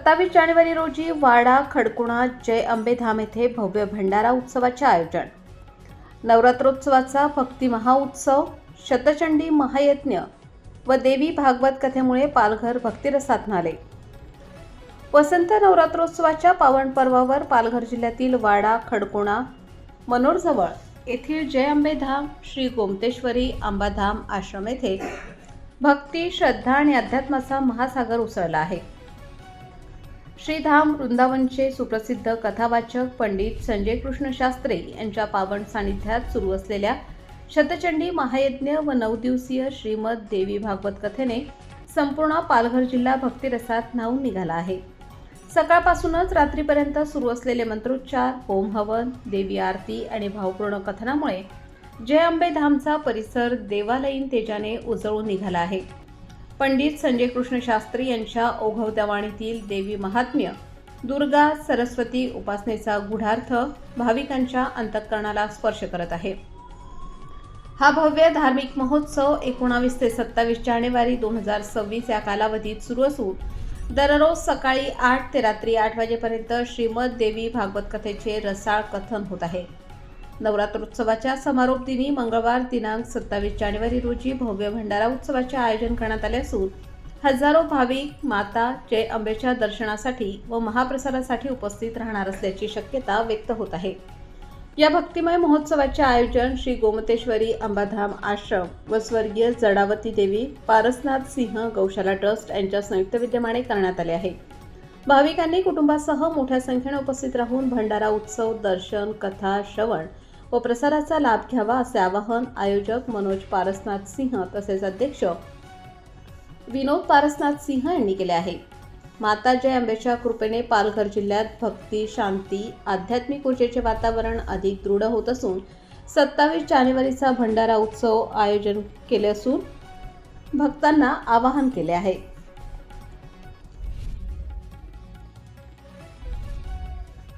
27 जानेवारी रोजी वाडा खडकुणा जय अंबे धाम येथे भव्य भंडारा उत्सवाचे आयोजन। नवरात्रोत्सवाचा भक्ती महाउत्सव, शतचंडी महायज्ञ व देवी भागवत कथेमुळे पालघर भक्तिरसात न्हाले। वसंत नवरात्रोत्सवाच्या पावन पर्वावर पालघर जिल्ह्यातील वाडा खडकुणा मनोरजवळ येथील जय अंबे धाम श्री गोमतेश्वरी अंबाधाम आश्रम येथे भक्ती, श्रद्धा आणि अध्यात्माचा महासागर उसळला आहे। श्रीधाम वृंदावनचे सुप्रसिद्ध कथावाचक पंडित संजय कृष्ण शास्त्री यांच्या पावन सानिध्यात सुरू असलेल्या शतचंडी महायज्ञ व 9 दिवसीय श्रीमद देवी भागवत कथेने संपूर्ण पालघर जिल्हा भक्तिरसात न्हाऊन निघाला आहे। सकाळपासूनच रात्रीपर्यंत सुरू असलेले मंत्रोच्चार, होम हवन, देवी आरती आणि भावपूर्ण कथनामुळे जय अंबे धामचा परिसर देवालयीन तेजाने उजळून निघाला आहे। पंडित संजय कृष्ण शास्त्री यांच्या ओघवत्या वाणीतील देवी महात्म्य, दुर्गा सरस्वती उपासनेचा गूढार्थ भाविकांच्या अंतःकरणाला स्पर्श करत आहे। हा भव्य धार्मिक महोत्सव 19 ते 27 जानेवारी 2026 या कालावधीत सुरू असून दररोज सकाळी 8 ते रात्री 8 वाजेपर्यंत श्रीमद देवी भागवत कथेचे रसाळ कथन होत आहे। नवरात्रोत्सवाच्या समारोप दिनी मंगळवार दिनांक 27 जानेवारी रोजी भव्य भंडारा उत्सवाचे आयोजन करण्यात आले असून हजारो भाविक माता जय अंबेच्या दर्शनासाठी व महाप्रसादासाठी उपस्थित राहणार असल्याची शक्यता व्यक्त होत आहे। या भक्तिमय महोत्सवाचे आयोजन श्री गोमतेश्वरी अंबाधाम आश्रम व स्वर्गीय जडावती देवी पारसनाथ सिंह गौशाला ट्रस्ट यांच्या संयुक्त विद्यमाने करण्यात आले आहे। भाविकांनी कुटुंबासह मोठ्या संख्येने उपस्थित राहून भंडारा उत्सव, दर्शन, कथा, श्रवण व प्रसाराचा लाभ घ्यावा असे आवाहन आयोजक मनोज पारसनाथ सिंह तसेच अध्यक्ष विनोद पारसनाथ सिंह यांनी केले आहे। माता जय अंबेच्या कृपेने पालघर जिल्ह्यात भक्ती, शांती, आध्यात्मिक ऊर्जेचे वातावरण अधिक दृढ होत असून 27 जानेवारीचा भंडारा उत्सव आयोजन केले असून भक्तांना आवाहन केले आहे।